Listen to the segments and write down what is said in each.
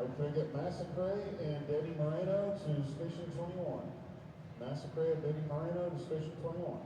right, can I get Massacre and Betty Moreno to Station 21? Massacre and Betty Moreno to Station 21.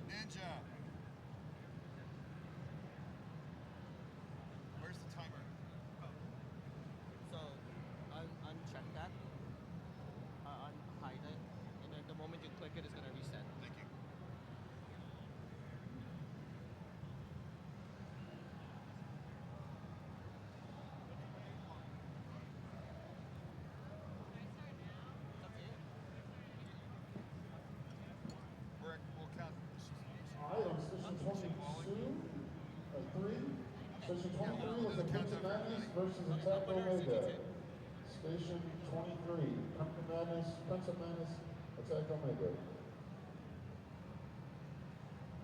Ninja. Where's the timer? Oh. So, uncheck that, unhide it, and then the moment you click it, it's gonna reset. Thank you. We'll count. All right, on Station 22, 3. Station 23 was the Prince of Madness versus Attack Omega. Station 23, Prince of Madness, Attack Omega.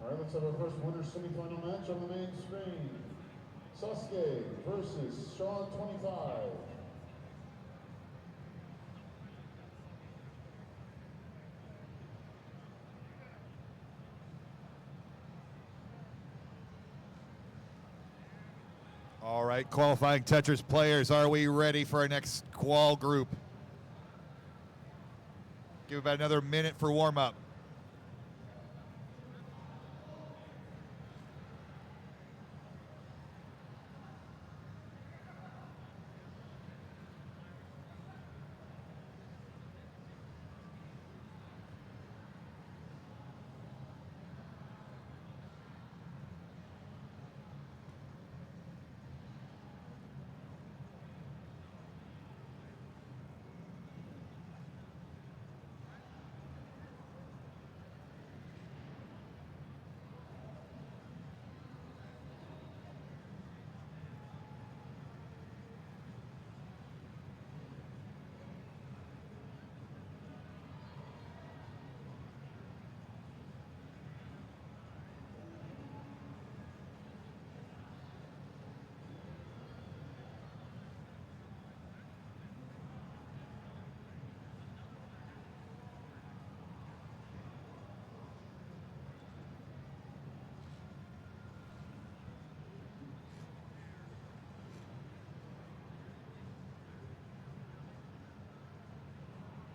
All right, let's have our first winner's semifinal match on the main screen. Sasuke versus Sean 25. All right, qualifying Tetris players, are we ready for our next qual group? Give about another minute for warm-up.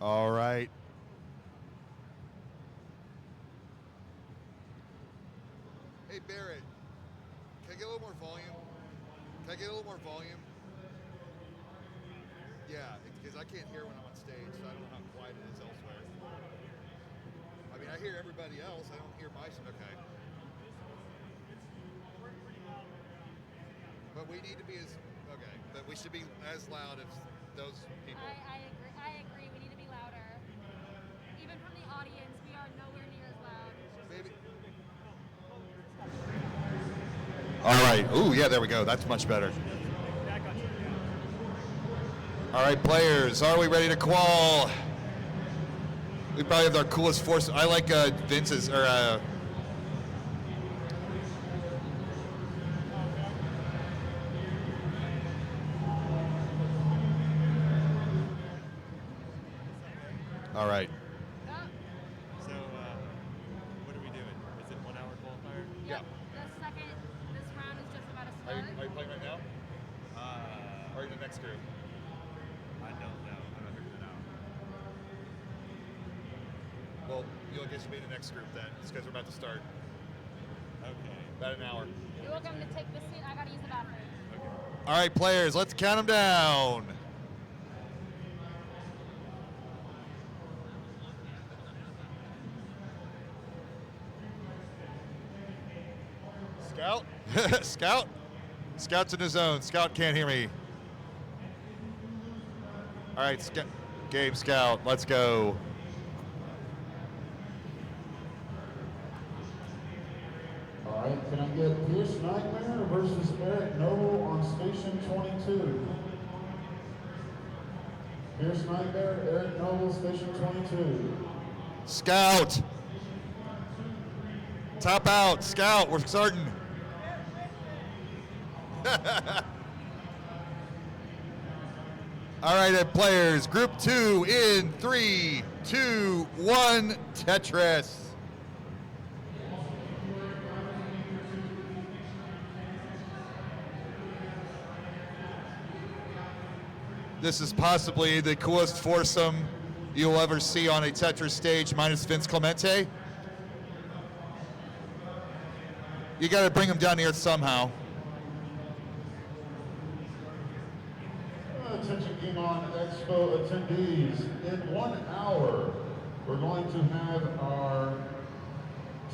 All right. Hey, Barrett, can I get a little more volume? Can I get a little more volume? Yeah, because I can't hear when I'm on stage, so I don't know how quiet it is elsewhere. I mean, I hear everybody else. I don't hear my sound. Okay. But we need to be as, okay, but we should be as loud as those people. I agree. We need to be louder. Even from the audience, we are nowhere near as loud. Maybe. All right. Ooh, yeah, there we go. That's much better. All right, players, are we ready to qual? We probably have our coolest force. I like Vince's, or all right. So, what are we doing? Is it 1 hour qualifier? Yep. This round is just about to start. Are you playing right now? Or are you in the next group? I don't know. I'm not figuring it out. Well, you'll guess you'll be in the next group then, because we're about to start. Okay. About an hour. You're welcome to take this seat. I gotta use the bathroom. Okay. All right, players, let's count them down. Scout? Scout? Scout's in his zone. Scout can't hear me. All All right, Game Scout, let's go. All right, can I get Pierce Nightmare versus Eric Noble on station 22? Pierce Nightmare, Eric Noble, station 22. Scout. Top out, Scout, we're starting. All right, players, group 2 in 3, 2, 1, Tetris. This is possibly the coolest foursome you'll ever see on a Tetris stage, minus Vince Clemente. You got to bring them down here somehow. Attention Game On Expo attendees. In 1 hour, we're going to have our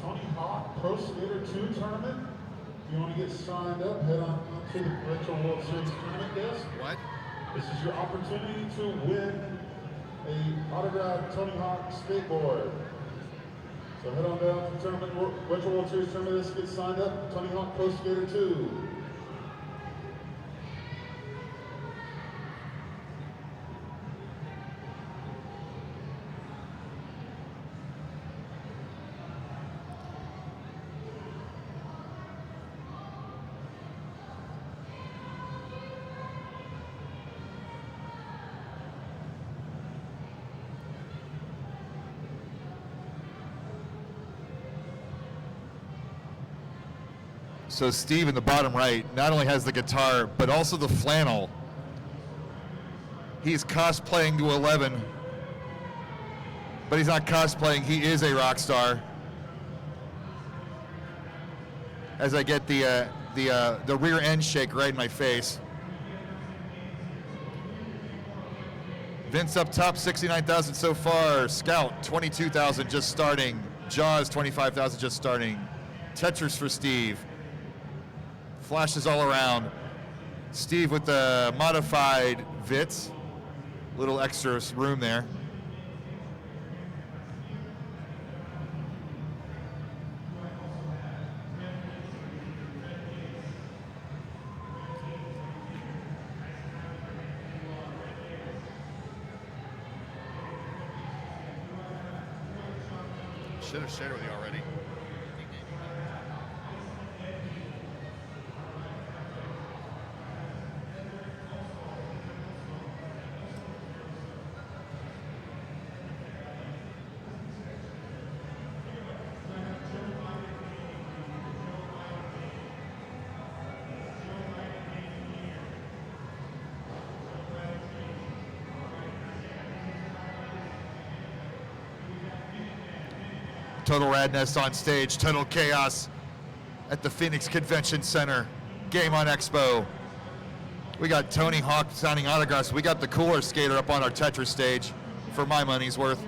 Tony Hawk Pro Skater 2 tournament. If you want to get signed up, head on to the Retro World Series tournament desk. What? This is your opportunity to win a autographed Tony Hawk skateboard. So head on down to the tournament, Retro World Series tournament desk, get signed up, Tony Hawk Pro Skater 2. So Steve in the bottom right not only has the guitar, but also the flannel. He's cosplaying to 11, but he's not cosplaying, he is a rock star. As I get the rear end shake right in my face. Vince up top, 69,000 so far. Scout, 22,000 just starting. Jaws, 25,000 just starting. Tetris for Steve. Flashes all around. Steve with the modified Vits. Little extra room there. Should have shared with you already. Total Radness on stage, total chaos at the Phoenix Convention Center. Game On Expo. We got Tony Hawk signing autographs. We got the cooler skater up on our Tetris stage, for my money's worth.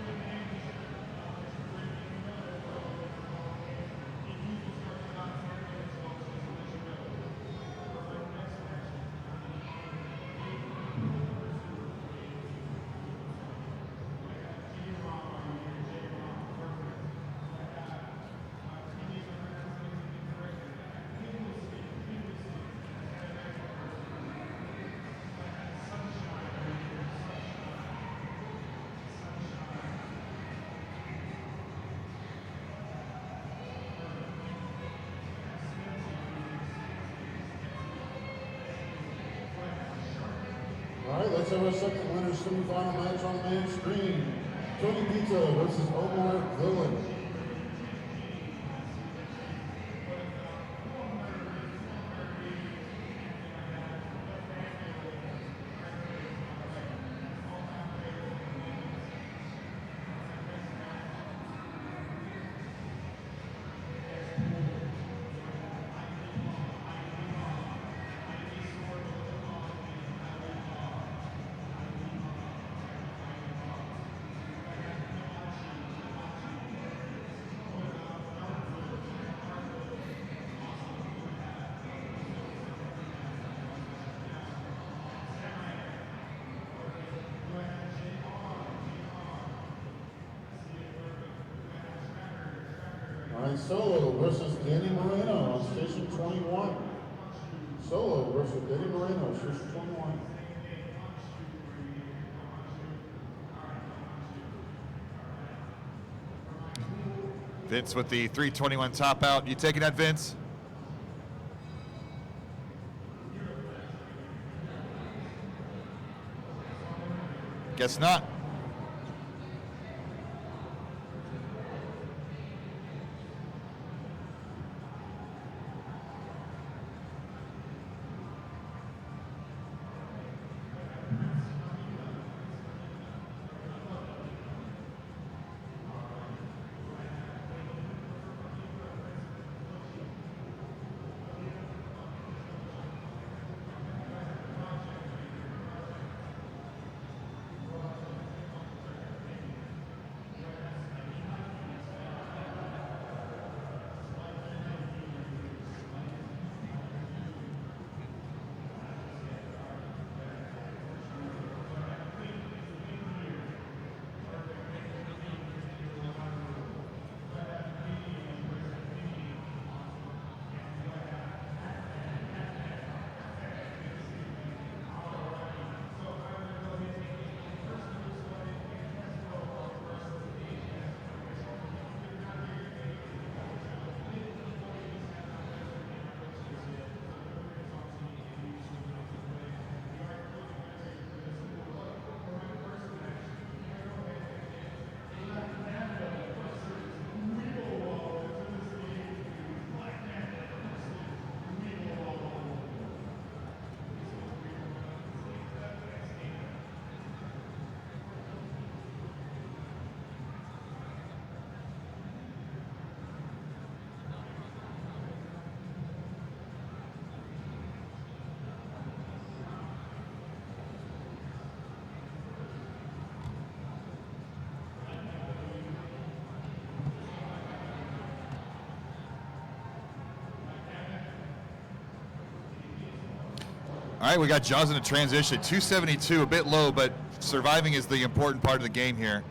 All right, let's have our second winner semifinal match on the main screen. Tony Pizza versus Omar Villain. All right, Solo versus Danny Moreno on station 21. Solo versus Danny Moreno, station 21. Vince with the 321 top out. You taking that, Vince? Guess not. All right, we got Jaws in the transition. 272, a bit low, but surviving is the important part of the game here.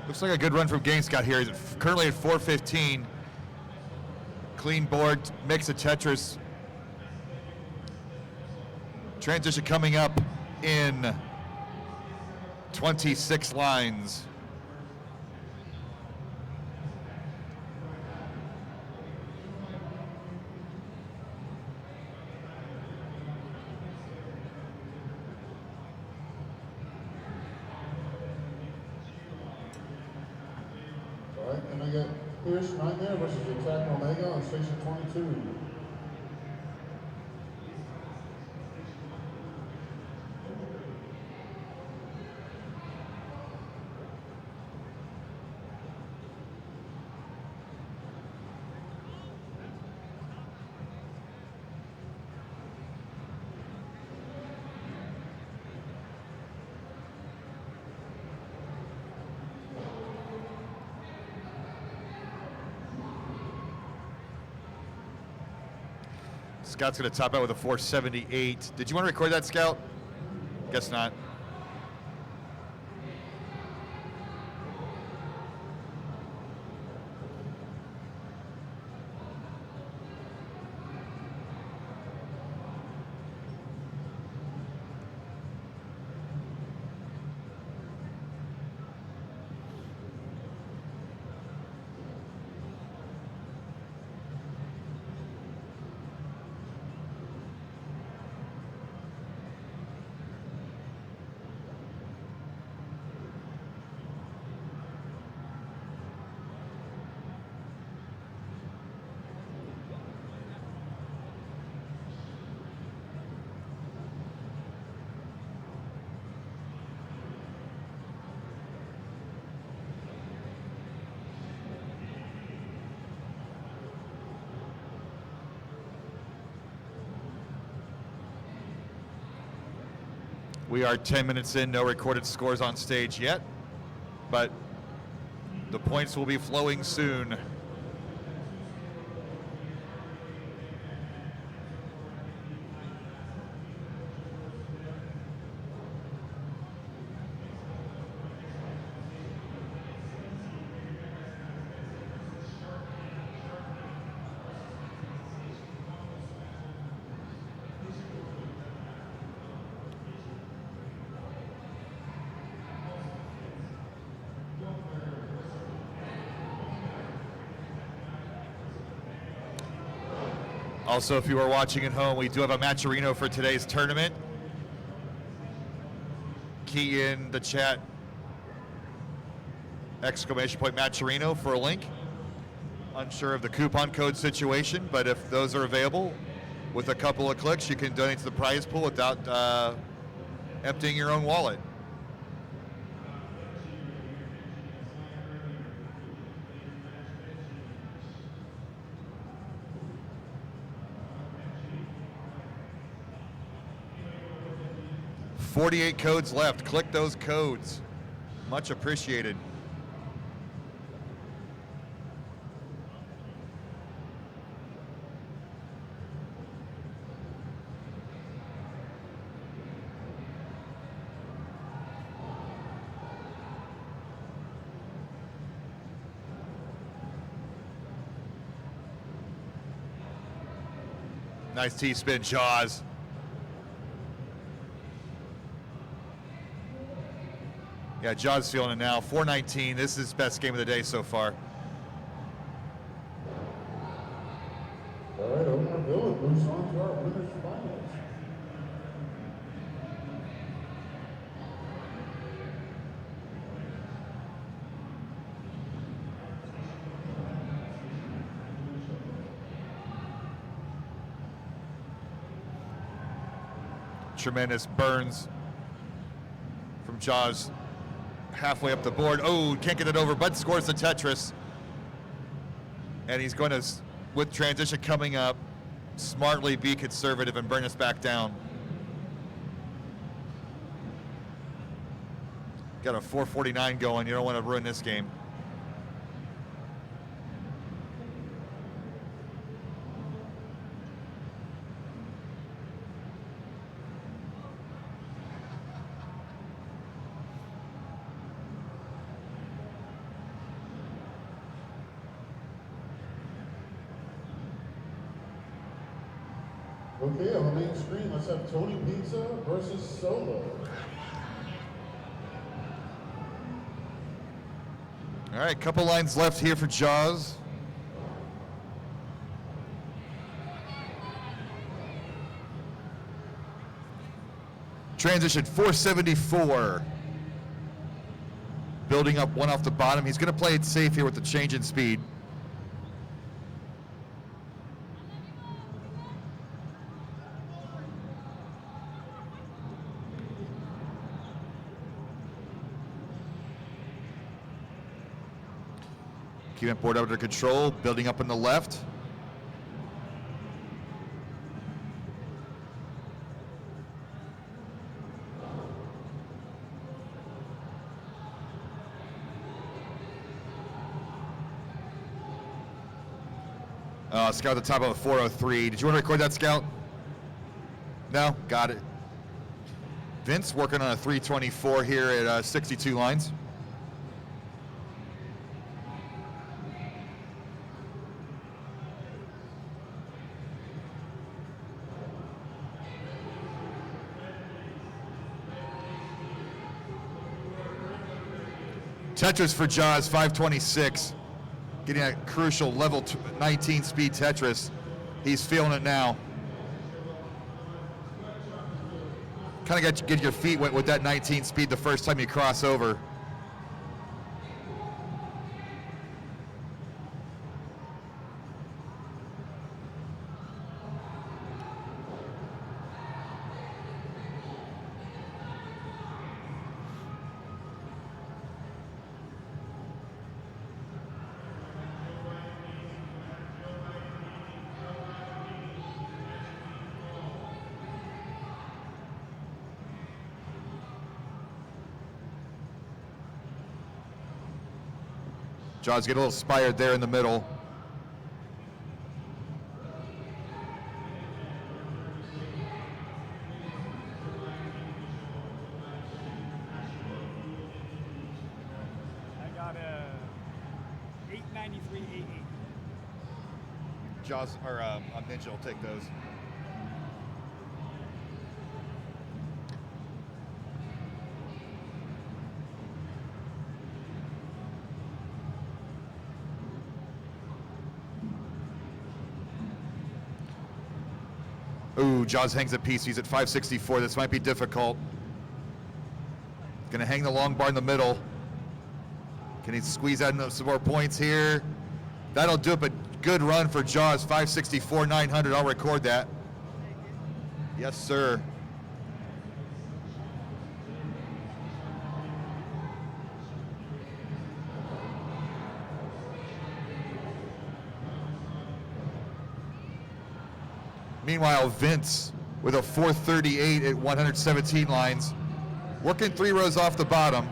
Looks like a good run from Game Scott here. He's currently at 415. Clean board, mix of Tetris. Transition coming up in 26 lines. All right, and I got Pierce Nightmare versus Attack Omega on station 22. Scout's going to top out with a 478. Did you want to record that, Scout? Guess not. We are 10 minutes in, no recorded scores on stage yet, but the points will be flowing soon. Also, if you are watching at home, we do have a matcherino for today's tournament. Key in the chat, exclamation point matcherino for a link. Unsure of the coupon code situation, but if those are available, with a couple of clicks, you can donate to the prize pool without emptying your own wallet. $48 codes left. Click those codes. Much appreciated. Nice T-spin, Jaws. Yeah, Jaws feeling it now. 419. This is his best game of the day so far. All right, opener Bill moves on to our winners finals. Tremendous burns from Jaws. Halfway up the board. Oh, can't get it over, but scores the Tetris. And he's going to, with transition coming up, smartly be conservative and burn us back down. Got a 449 going. You don't want to ruin this game. Okay, on the main screen, let's have Tony Pizza versus Solo. All right, couple lines left here for Jaws. Transition 474. Building up one off the bottom. He's going to play it safe here with the change in speed. Keeping board under control, building up on the left. Scout at the top of a 403. Did you want to record that, Scout? No? Got it. Vince working on a 324 here at 62 lines. Tetris for Jaws, 526. Getting a crucial level 19 speed Tetris. He's feeling it now. Kind of get your feet wet with that 19 speed the first time you cross over. Jaws get a little inspired there in the middle. I got a 893.88. Jaws or Ninja will take those. Ooh, Jaws hangs a piece. He's at 564. This might be difficult. Gonna hang the long bar in the middle. Can he squeeze out some more points here? That'll do it, but good run for Jaws. 564, 900. I'll record that. Yes, sir. Meanwhile, Vince with a 438 at 117 lines, working 3 rows off the bottom.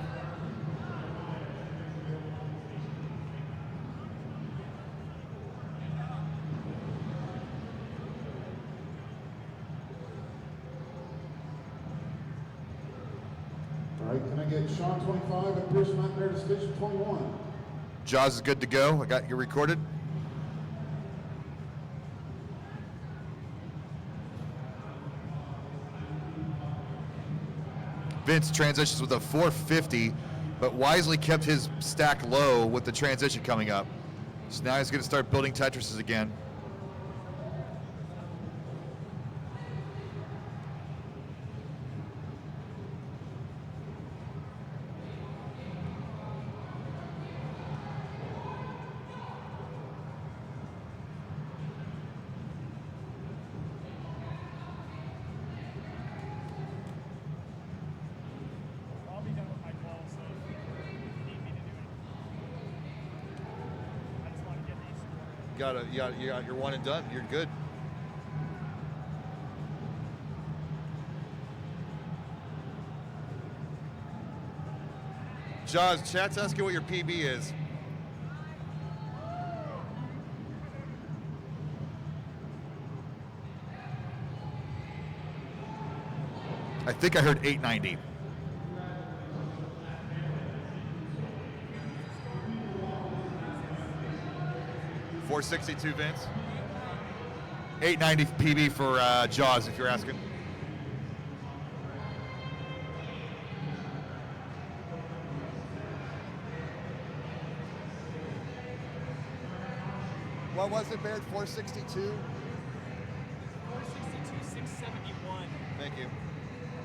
All right, can I get Sean 25 and Pierce Nightmare to station 21? Jaws is good to go. I got you recorded. Vince transitions with a 450, but wisely kept his stack low with the transition coming up. So now he's going to start building Tetrises again. I'll be done with my 12, so if you need me to do it. I just want to get these scored. You got your one and done. You're good. Jaws, chat's asking what your PB is. I think I heard 890. $462, Vince. 890 PB for Jaws, if you're asking. What was it, Baird? 462? 462, 671. Thank you.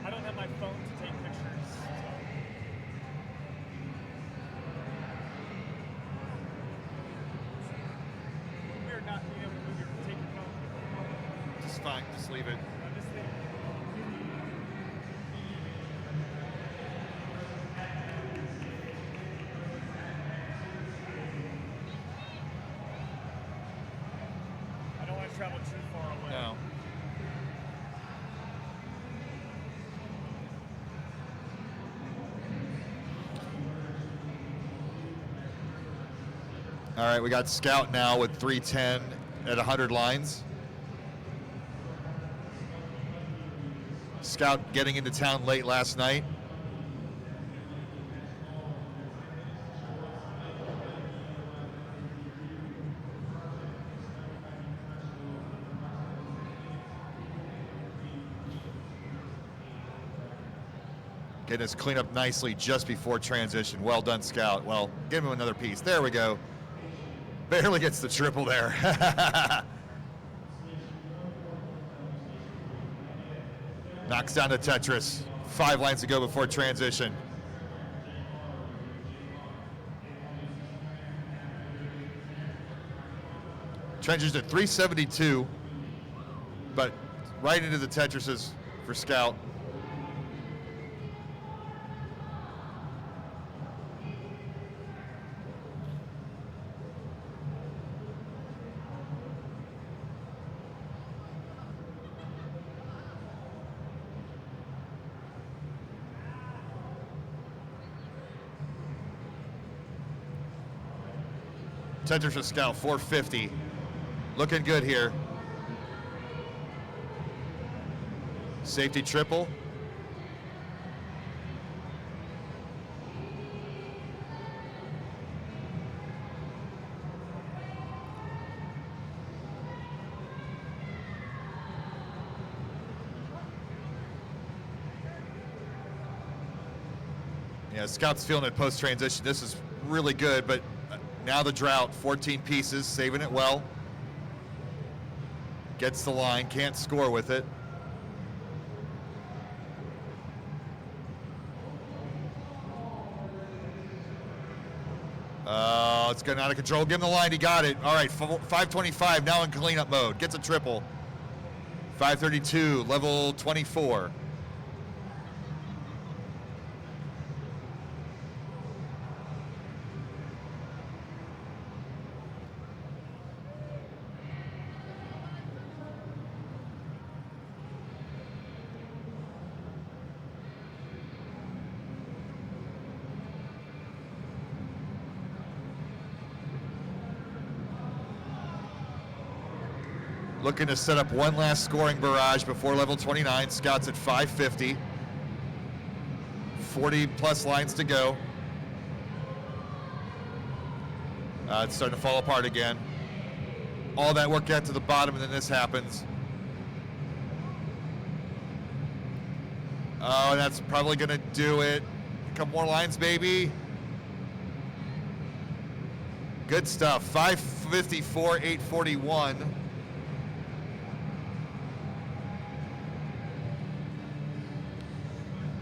I don't have my phone to take pictures. So. We're not being able to move your take your phone. Just fine. Just leave it. I'm just thinking. I don't want to travel too far away. No. All right, we got Scout now with 310 at 100 lines. Scout getting into town late last night. Getting his cleanup nicely just before transition. Well done, Scout. Well, give him another piece. There we go. Barely gets the triple there. Knocks down the Tetris. 5 lines to go before transition. Transition at 372, but right into the Tetrises for Scout. Tetris for Scout, 450. Looking good here. Safety triple. Yeah, Scout's feeling it post-transition. This is really good, but now the drought, 14 pieces, saving it well. Gets the line, can't score with it. It's getting out of control. Give him the line, he got it. All right, 525, now in cleanup mode. Gets a triple. 532, level 24. Looking to set up one last scoring barrage before level 29. Scouts at 550. 40 plus lines to go. It's starting to fall apart again. All that work got to the bottom, and then this happens. Oh, and that's probably gonna do it. A couple more lines, baby. Good stuff. 554, 841.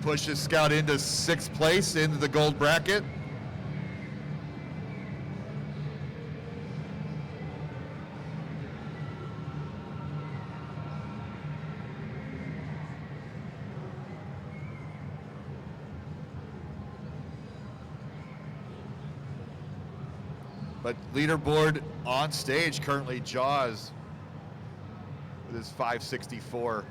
Pushes Scout into 6th place into the gold bracket. But leaderboard on stage currently, Jaws with his 564.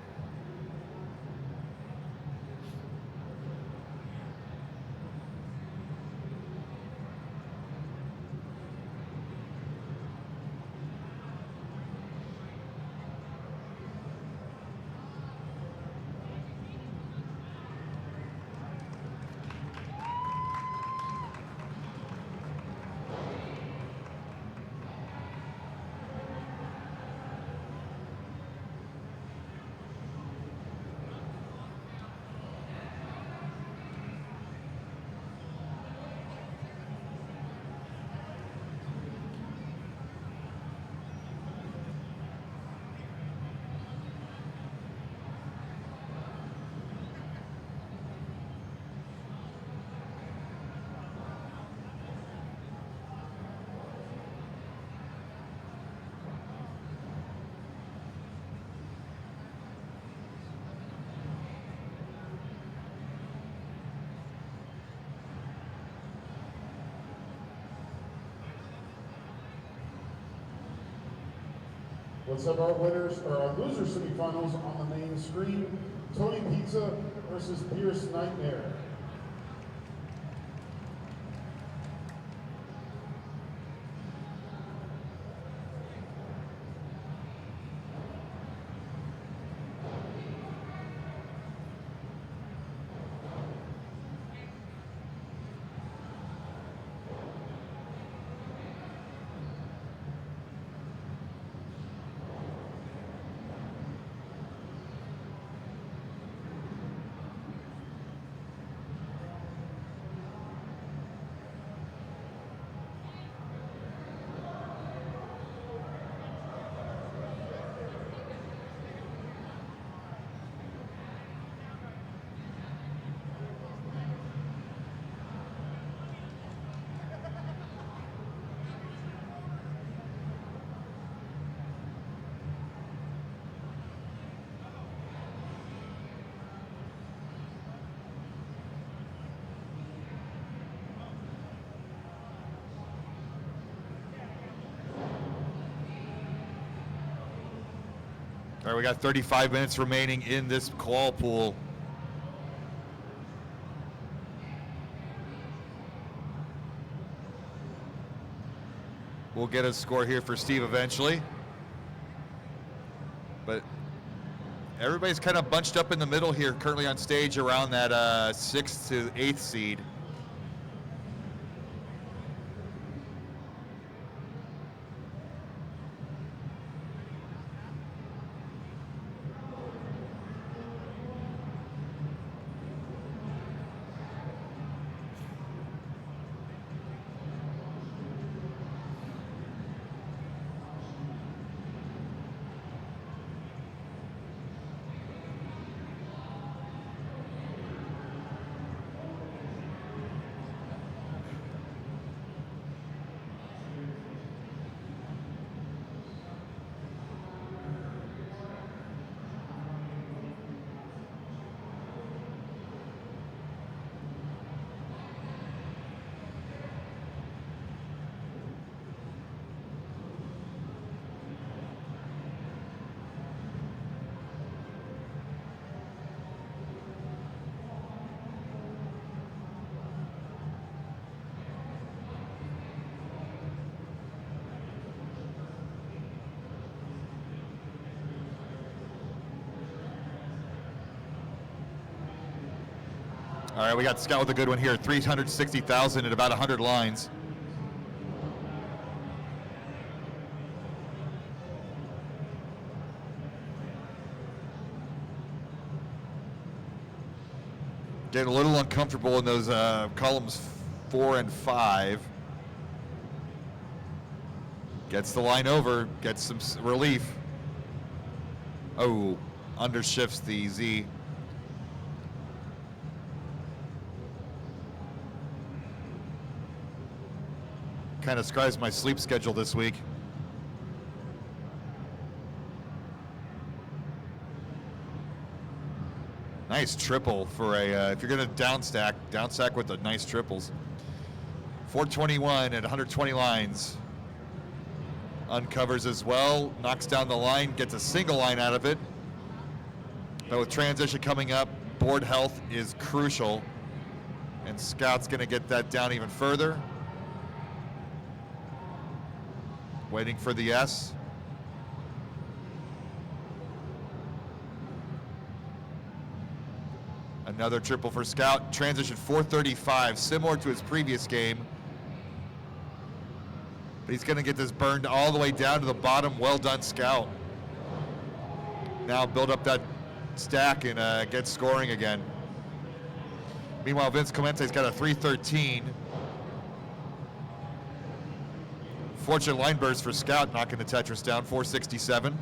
Let's have our winners, or our loser semifinals on the main screen. Tony Pizza versus Pierce Nightmare. All right, we got 35 minutes remaining in this call pool. We'll get a score here for Steve eventually. But everybody's kind of bunched up in the middle here, currently on stage around that 6th to 8th seed. All right, we got Scout with a good one here. 360,000 at about 100 lines. Getting a little uncomfortable in those columns 4 and 5. Gets the line over, gets some relief. Oh, undershifts the Z. Kind of scries my sleep schedule this week. Nice triple for a, if you're gonna down stack with the nice triples. 421 at 120 lines. Uncovers as well, knocks down the line, gets a single line out of it. But with transition coming up, board health is crucial. And Scout's gonna get that down even further. Waiting for the S. Another triple for Scout. Transition 435, similar to his previous game. But he's gonna get this burned all the way down to the bottom. Well done, Scout. Now build up that stack and get scoring again. Meanwhile, Vince Clemente's got a 313. Fortunate line burst for Scout, knocking the Tetris down, 467.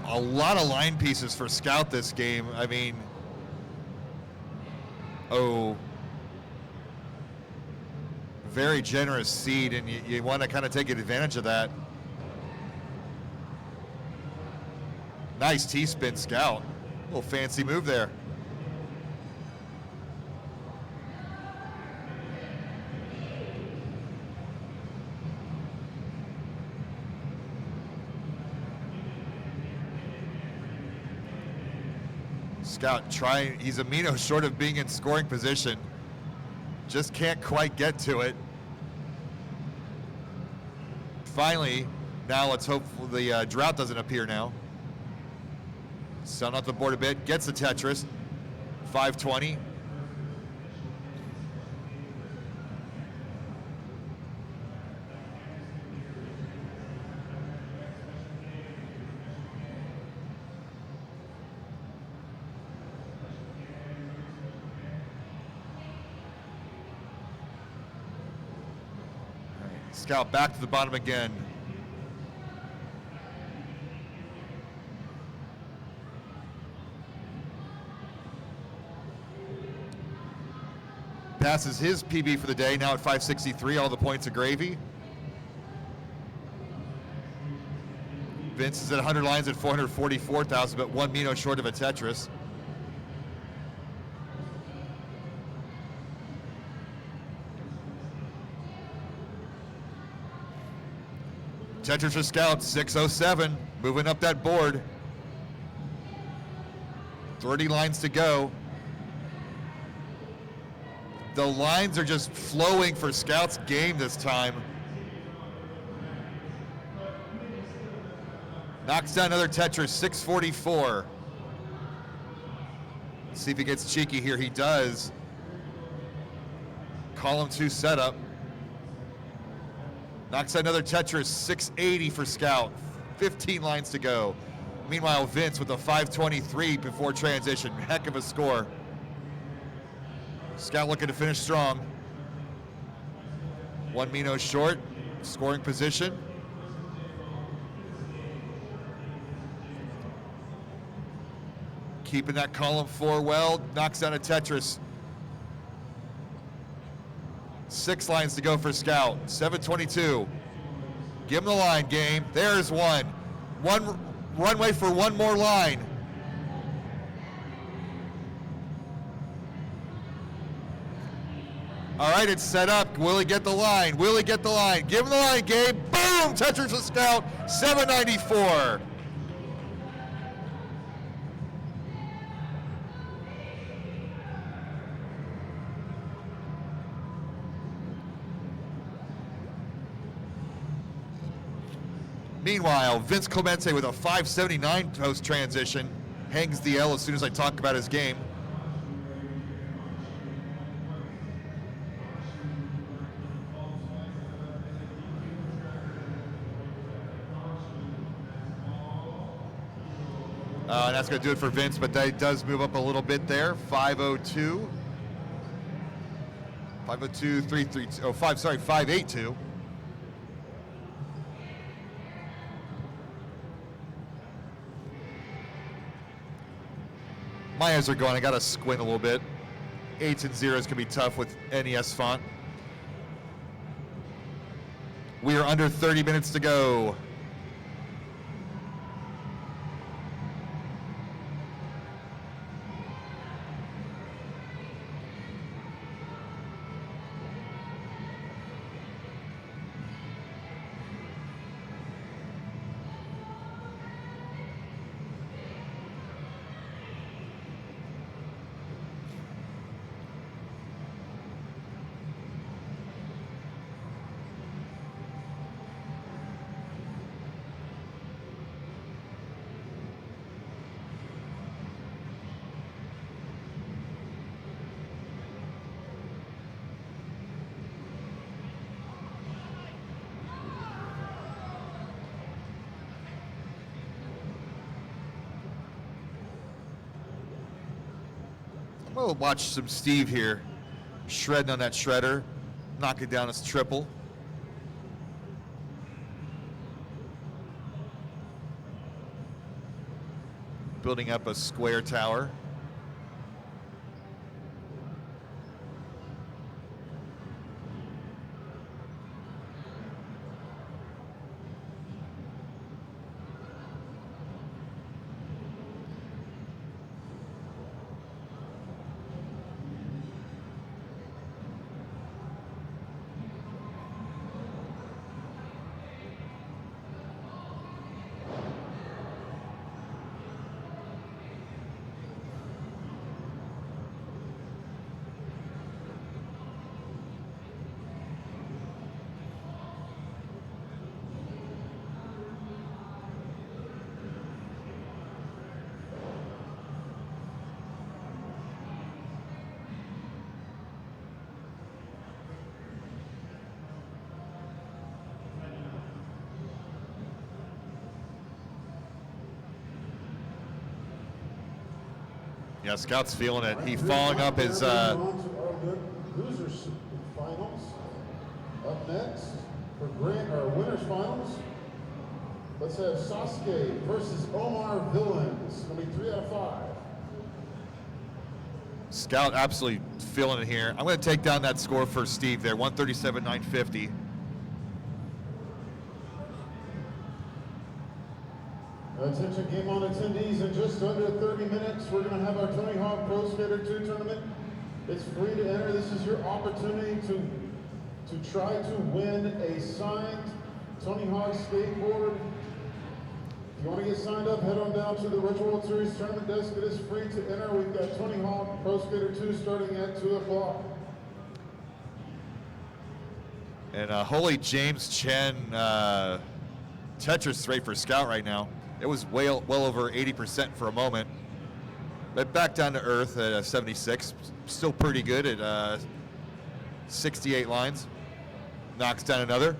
A lot of line pieces for Scout this game. I mean, very generous seed, and you want to kind of take advantage of that. Nice T-spin, Scout. A little fancy move there. Scout trying, he's a Mino short of being in scoring position. Just can't quite get to it. Finally, now let's hope the drought doesn't appear now. Sun off the board a bit, gets the Tetris, 520. Scout back to the bottom again. Passes his PB for the day, now at 563, all the points of gravy. Vince is at 100 lines at 444,000, but one Mino short of a Tetris. Tetris for Scout, 607, moving up that board. 30 lines to go. The lines are just flowing for Scout's game this time. Knocks down another Tetris, 644. Let's see if he gets cheeky here. He does. Column 2 setup. Knocks out another Tetris, 680 for Scout. 15 lines to go. Meanwhile, Vince with a 523 before transition. Heck of a score. Scout looking to finish strong. One Mino short, scoring position. Keeping that column 4 well, knocks down a Tetris. 6 lines to go for Scout, 722. Give him the line, game. There's one. One runway for one more line. All right, it's set up. Will he get the line? Will he get the line? Give him the line, Gabe. Boom! Tetris with Scout, 794. Meanwhile, Vince Clemente with a 579 post transition hangs the L as soon as I talk about his game. And that's going to do it for Vince, but that does move up a little bit there. 502. 502, 332. Oh, 582. My eyes are going. I got to squint a little bit. 8s and 0s can be tough with NES font. We are under 30 minutes to go. We'll watch some Steve here, shredding on that shredder, knock it down his triple. Building up a square tower. Yeah, Scout's feeling it. He's following up his. Losers finals. Up next for winners finals. Let's have Sasuke versus Omar Villains. It's gonna be 3 out of 5. Scout absolutely feeling it here. I'm going to take down that score for Steve there, 137,950. Attention Game On attendees, in just under 30 minutes, we're going to have our Tony Hawk Pro Skater 2 tournament. It's free to enter. This is your opportunity to try to win a signed Tony Hawk skateboard. If you want to get signed up, head on down to the Retro World Series tournament desk. It is free to enter. We've got Tony Hawk Pro Skater 2 starting at 2 o'clock. And holy James Chen Tetris rate for Scout right now. It was well over 80% for a moment. But back down to earth at 76. Still pretty good at 68 lines. Knocks down another.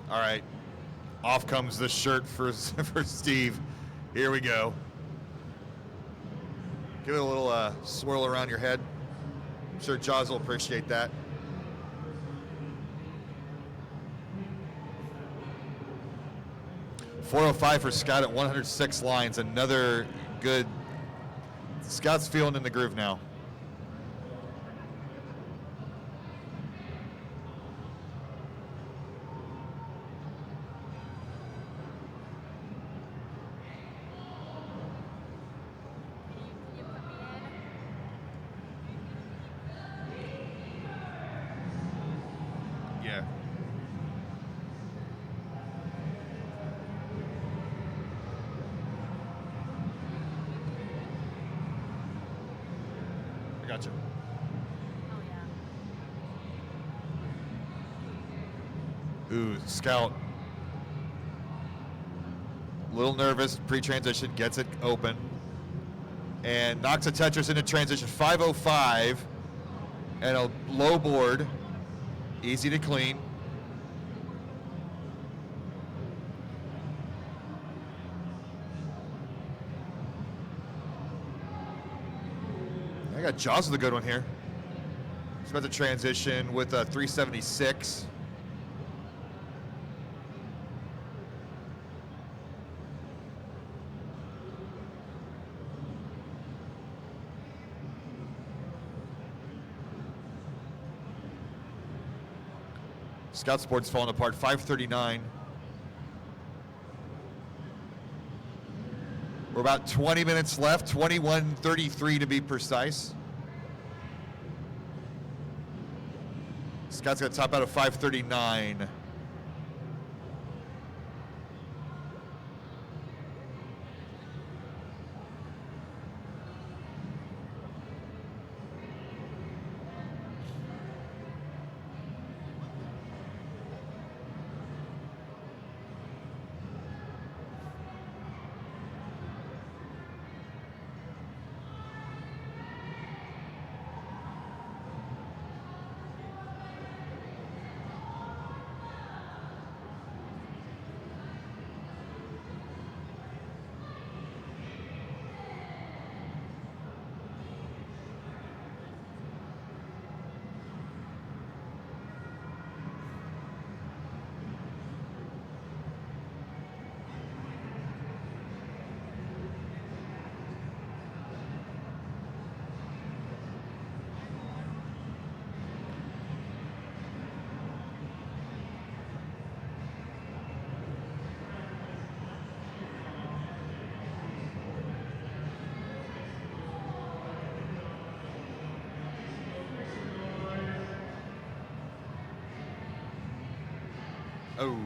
All right, off comes the shirt for Steve. Here we go. Give it a little swirl around your head. I'm sure Jaws will appreciate that. .405 for Scott at 106 lines. Another good. Scott's feeling in the groove now. Yeah. I got you. Oh yeah. Ooh, Scout. A little nervous, pre-transition, gets it open. And knocks a Tetris into transition. 505 and a low board. Easy to clean. I got Jaws with a good one here. He's about to transition with a 376. Scout Sports falling apart, 539. We're about 20 minutes left, 21:33 to be precise. Scott's got to top out of 539. Oh.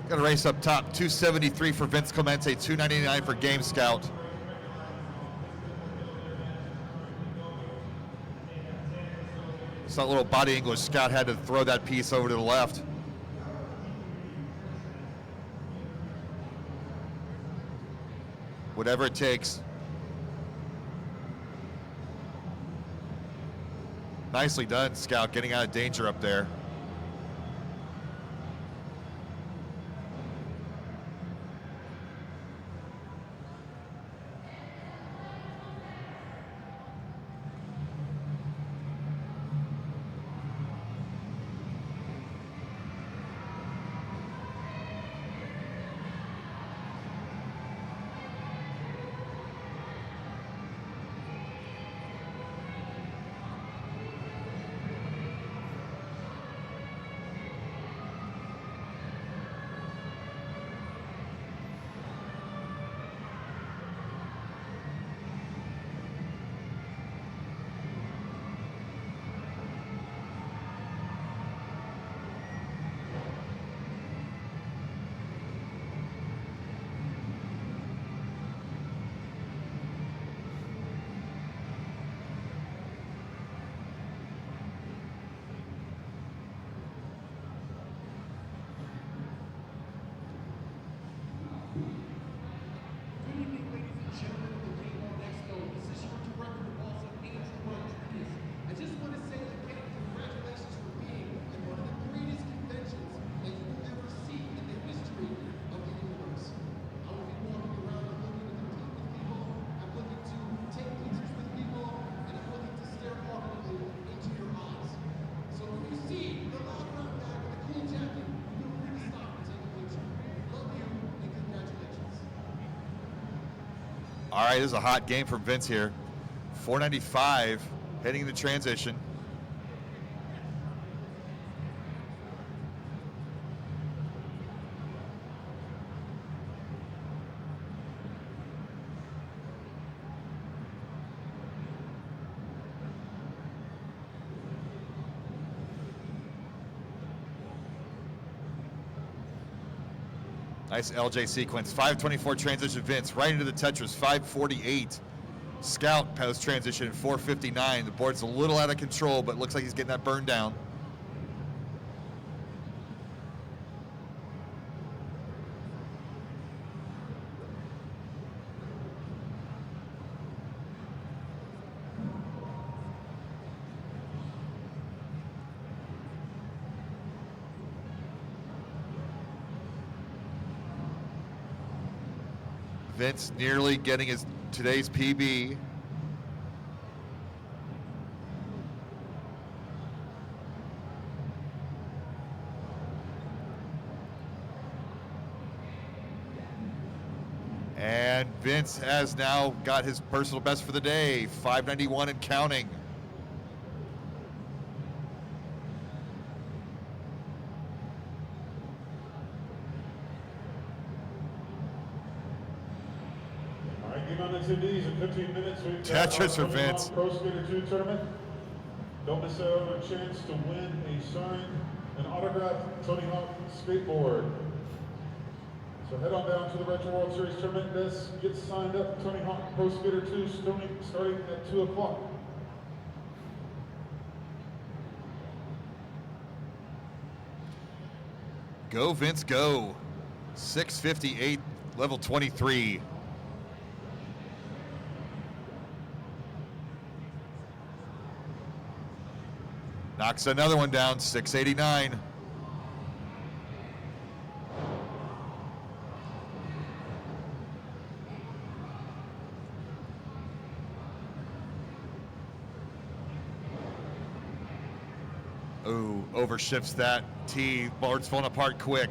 Got a race up top, 273 for Vince Clemente, 299 for Game Scout. It's that little body English Scout had to throw that piece over to the left. Whatever it takes. Nicely done, Scout, getting out of danger up there. Good evening, ladies and gentlemen of the Game On Expo. This is your director, also Angel Rodriguez. I just want to say again, congratulations for being in one of the greatest conventions that you will ever see in the history of the universe. I will be walking around, I'm looking to compete with people, I'm looking to take pictures with people, and I'm looking to stare confidently into your eyes. So if you see the loud round guy with a cool jacket, feel free to stop and take a picture. Love you, and congratulations. All right, this is a hot game from Vince here. 495 heading into transition. Nice LJ sequence. 524 transition Vince, right into the Tetris, 548. Scout post transition, 459. The board's a little out of control, but looks like he's getting that burn down. Vince nearly getting his today's PB. And Vince has now got his personal best for the day, 591 and counting. All right, game on attendees in 15 minutes. We've got Tetris for our Tony Vince. Hawk Pro Skater 2 tournament. Don't miss out on a chance to win a signed and autographed Tony Hawk skateboard. So head on down to the Retro World Series tournament desk, get signed up. Tony Hawk Pro Skater 2 starting at 2 o'clock. Go Vince, go. 658, level 23. Knocks another one down, 689. Ooh, overshifts that T. Board's falling apart quick.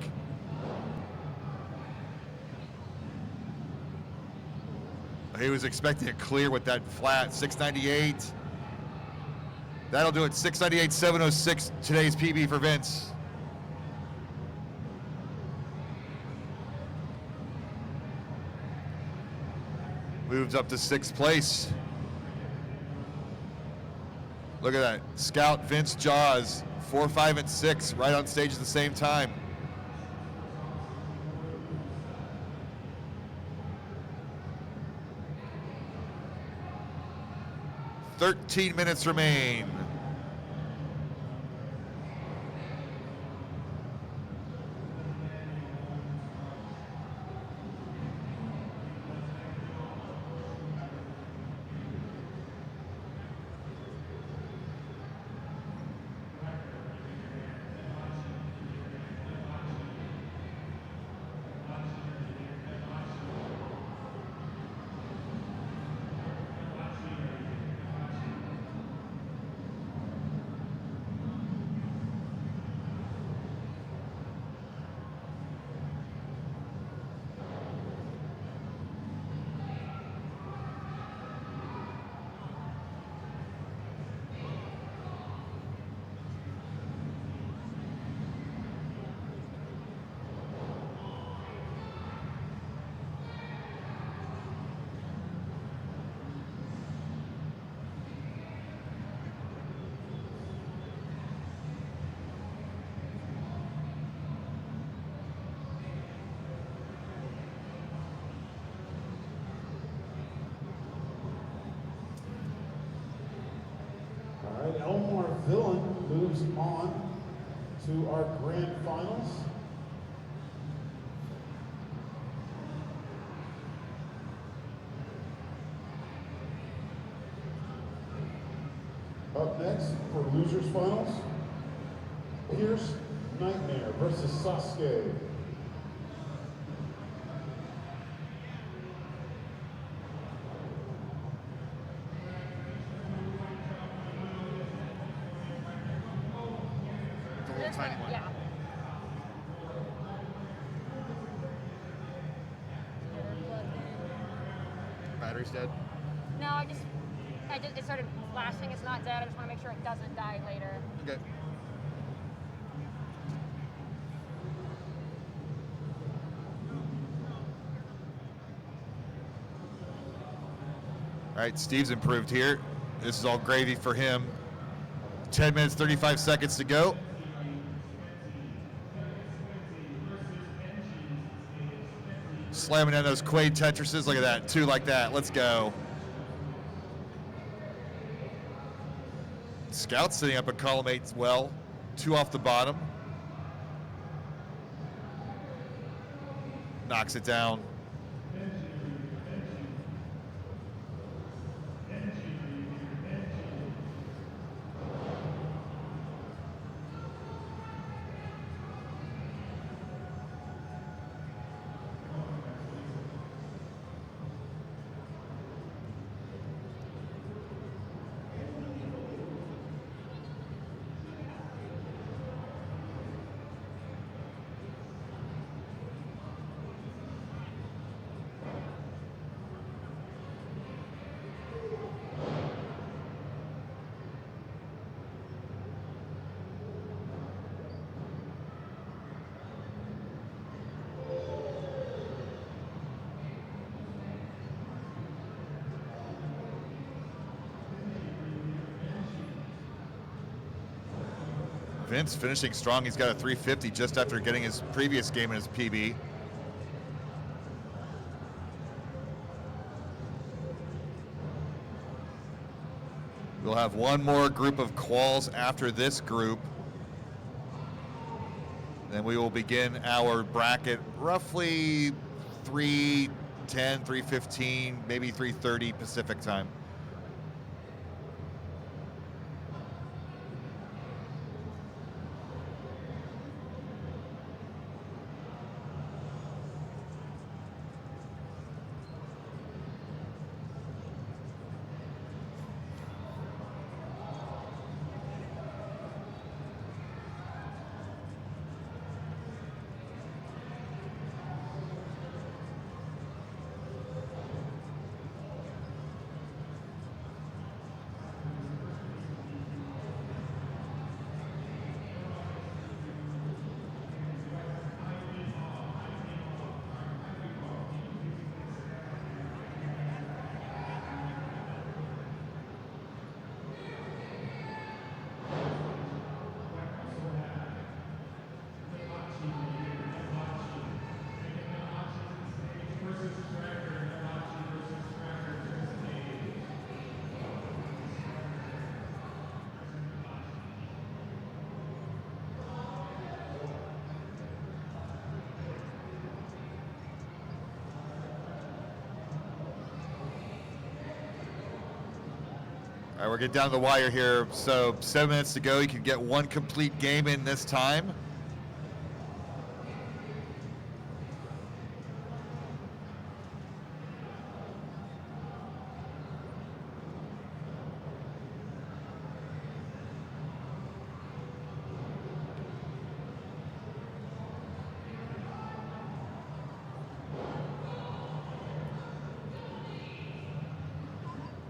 He was expecting it clear with that flat, 698. That'll do it, 698, 706, today's PB for Vince. Moves up to 6th place. Look at that, Scout, Vince, Jaws, 4, 5, and 6, right on stage at the same time. 13 minutes remain. All right, Elmore Villain moves on to our grand finals. Up next for losers finals, Pierce Nightmare versus Sasuke. The little tiny one. Yeah. Battery's dead. No, it started flashing. It's not dead. I just want to make sure it doesn't die later. Okay. All right, Steve's improved here. This is all gravy for him. 10 minutes, 35 seconds to go. Slamming down those Quaid Tetrises. Look at that, 2 like that. Let's go. Scout sitting up at column 8 well. 2 off the bottom. Knocks it down. Vince finishing strong. He's got a 350 just after getting his previous game in his PB. We'll have one more group of quals after this group. Then we will begin our bracket roughly 3:10, 3:15, maybe 3:30 Pacific time. All right, we're getting down the wire here. So 7 minutes to go. You can get one complete game in this time.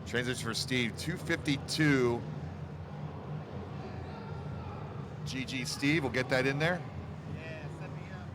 Transition for Steve, 252. GG Steve, we'll get that in there. Yeah, set me up.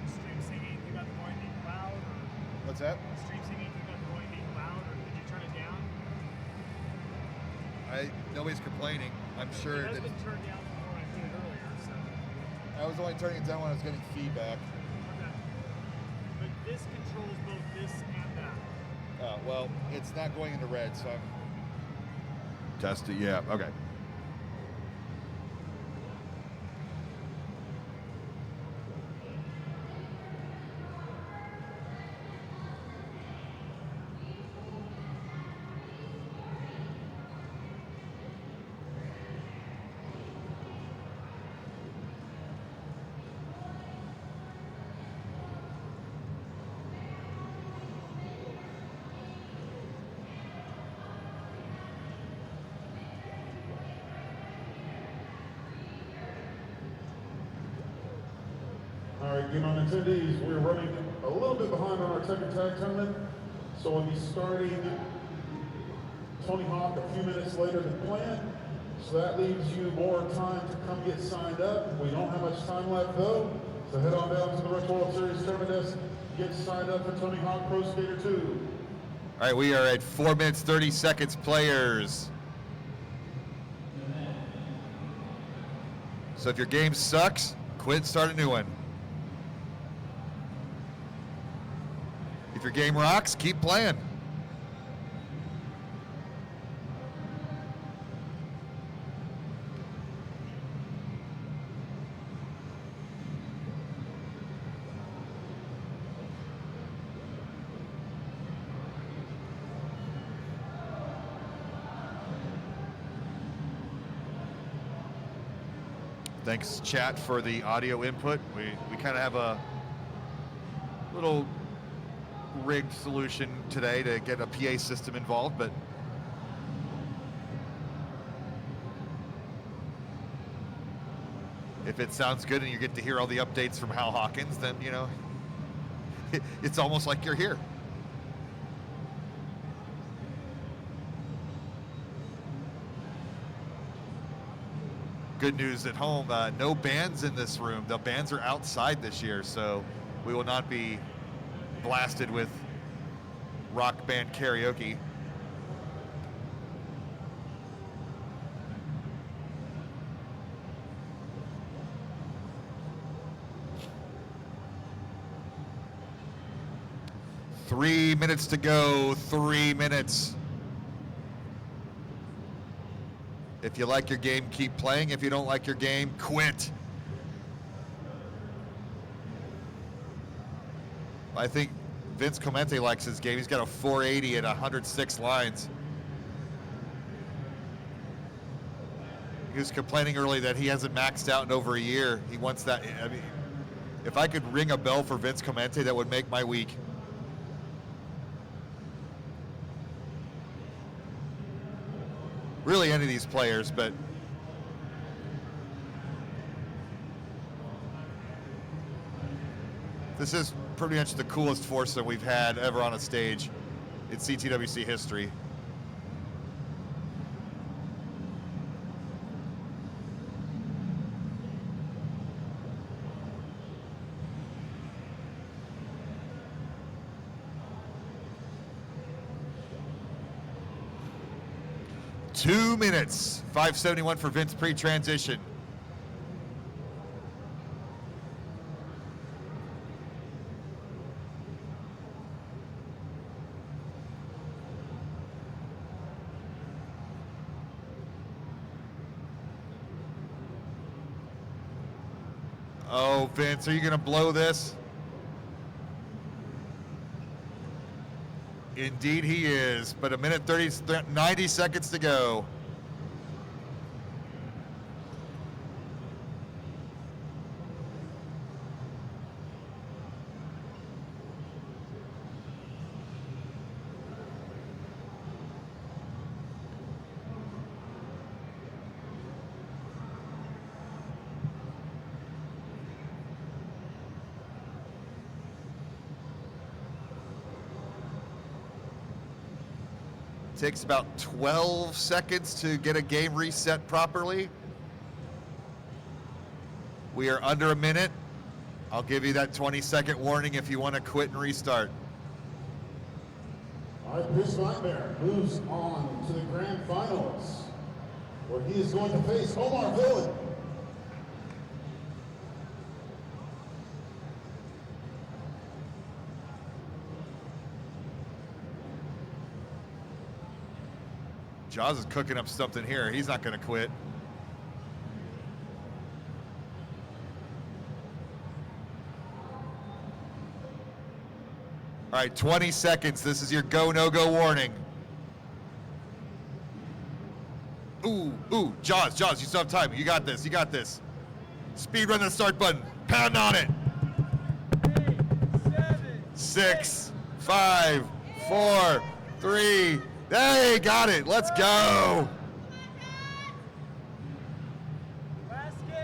Stream singing, you got the volume being loud, or What's that? stream singing, you got the volume being loud, or did you turn it down? Nobody's complaining. I'm It sure has that been turned down before I did it earlier, so. I was only turning it down when I was getting feedback. Okay. But this controls both this and that. Well, it's not going into red, so I'm test it. Yeah, okay. All right, Game On attendees, we're running a little bit behind on our second tag tournament, so we'll be starting Tony Hawk a few minutes later than planned. So that leaves you more time to come get signed up. We don't have much time left though, so head on down to the Retro World Series tournament desk, get signed up for Tony Hawk Pro Skater 2. All right, we are at 4 minutes, 30 seconds, players. So if your game sucks, quit, start a new one. If your game rocks, keep playing. Thanks, chat, for the audio input. We kind of have a little rigged solution today to get a PA system involved, but if it sounds good and you get to hear all the updates from Hal Hawkins, then, you know, it's almost like you're here. Good news at home, no bands in this room. The bands are outside this year, so we will not be blasted with rock band karaoke. Three minutes to go, 3 minutes. If you like your game, keep playing. If you don't like your game, quit. I think Vince Comente likes his game. He's got a 480 at 106 lines. He was complaining early that he hasn't maxed out in over a year. He wants that. I mean, If I could ring a bell for Vince Clemente, that would make my week. Really any of these players, but this is pretty much the coolest foursome we've had ever on a stage in CTWC history. Two minutes, 5:71 for Vince pre-transition. Oh, Vince, are you gonna blow this? Indeed he is, but a minute 90 seconds to go. Takes about 12 seconds to get a game reset properly. We are under a minute. I'll give you that 20-second warning if you want to quit and restart. All right, Chris Nightmare moves on to the grand finals, where he is going to face Omar Villain. Jaws is cooking up something here. He's not going to quit. All right, 20 seconds. This is your go, no-go warning. Ooh, Jaws, you still have time. You got this, you got this. Speed run the start button. Pound on it. 8, 7, 6, 5, 4, 3. Hey, got it. Let's go. last game.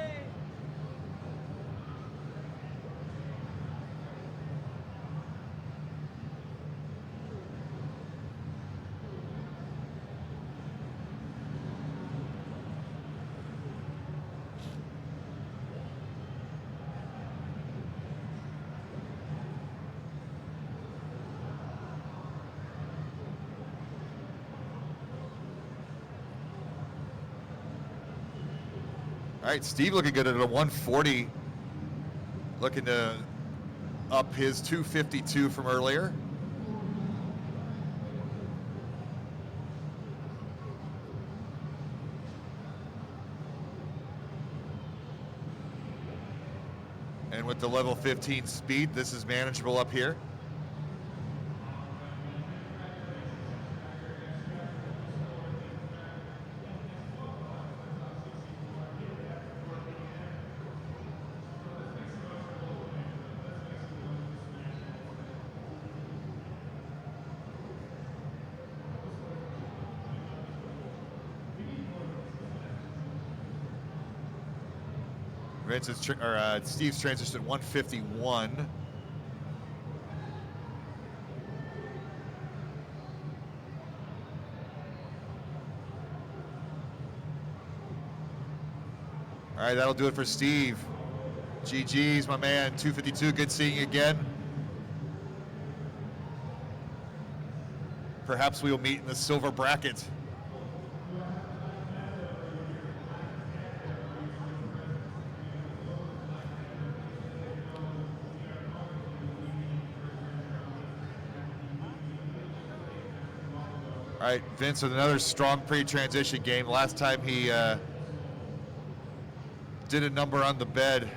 All right, Steve looking good at a 140. Looking to up his 252 from earlier. And with the level 15 speed, this is manageable up here. Steve's transition at 151. All right, that'll do it for Steve. GG's, my man. 252. Good seeing you again. Perhaps we will meet in the silver bracket. All right, Vince with another strong pre-transition game. Last time he did a number on the bed.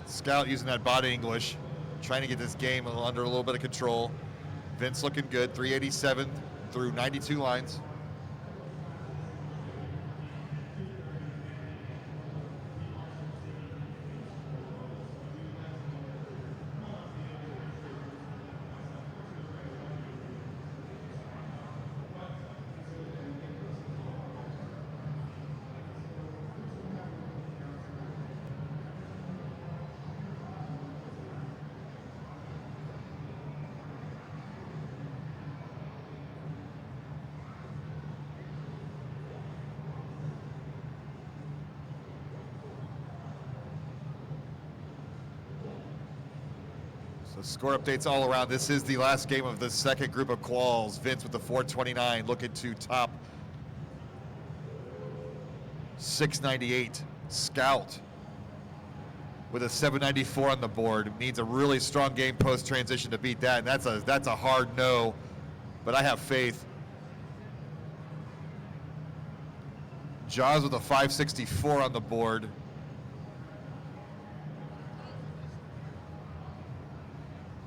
Scout using that body English, trying to get this game under a little bit of control. Vince looking good, 387 through 92 lines. So score updates all around. This is the last game of the second group of quals. Vince with the 429 looking to top 698. Scout with a 794 on the board. Needs a really strong game post transition to beat that, and that's a hard no, but I have faith. Jaws with a 564 on the board.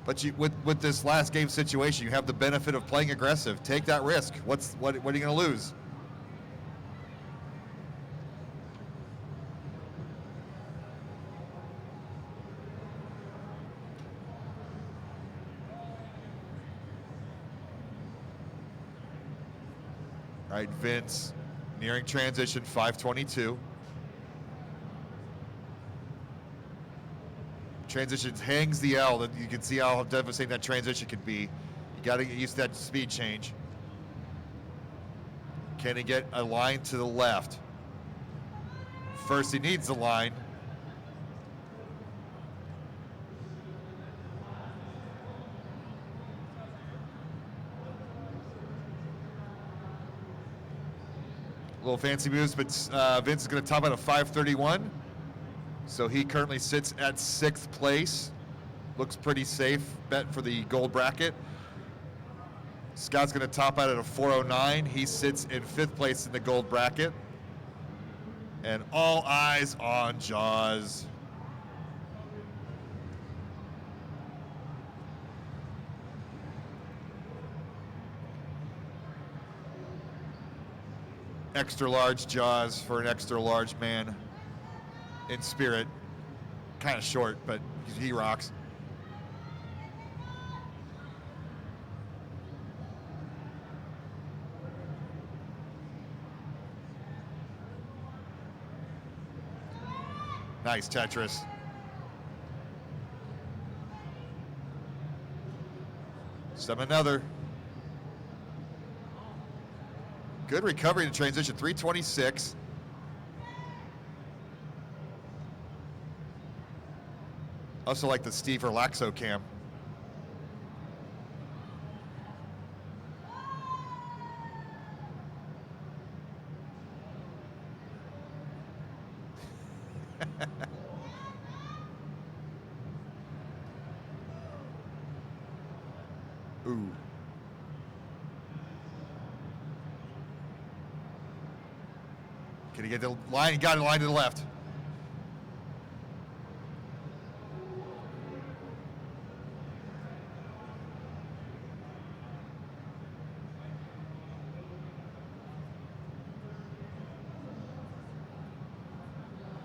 But with this last game situation, you have the benefit of playing aggressive. Take that risk. What are you going to lose? All right, Vince, nearing transition, 522. Transition hangs the L. That you can see how devastating that transition can be. You got to get used to that speed change. Can he get a line to the left? First, he needs the line. Little fancy moves, but Vince is going to top out a 531. So he currently sits at 6th place. Looks pretty safe bet for the gold bracket. Scott's going to top out at a 409. He sits in 5th place in the gold bracket. And all eyes on Jaws. Extra large Jaws for an extra large man. In spirit, kind of short, but he rocks. Nice Tetris. Some another. Good recovery to transition, 326. Also like the Steve Relaxo cam. Ooh. Can he get the line? He got a line to the left.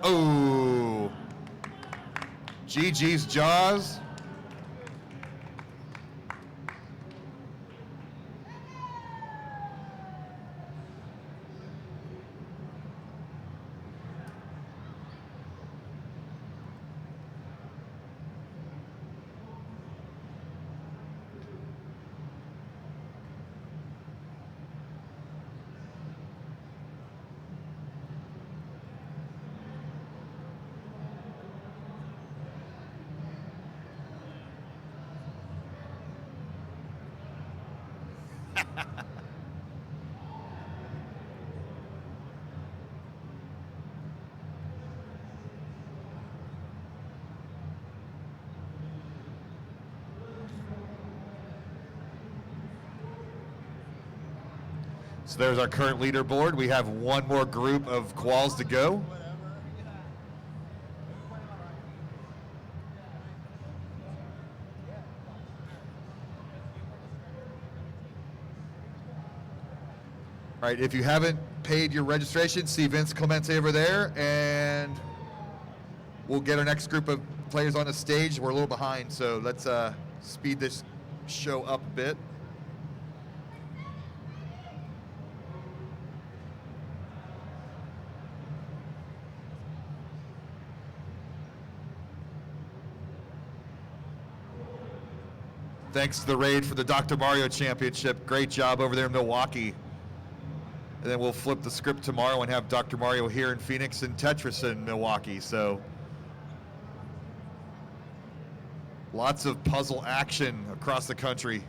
Oh, GG's Jaws. So there's our current leaderboard. We have one more group of quals to go. All right, if you haven't paid your registration, see Vince Clemente over there, and we'll get our next group of players on the stage. We're a little behind, so let's speed this show up a bit. Thanks to the Raid for the Dr. Mario Championship. Great job over there in Milwaukee. And then we'll flip the script tomorrow and have Dr. Mario here in Phoenix and Tetris in Milwaukee. So lots of puzzle action across the country.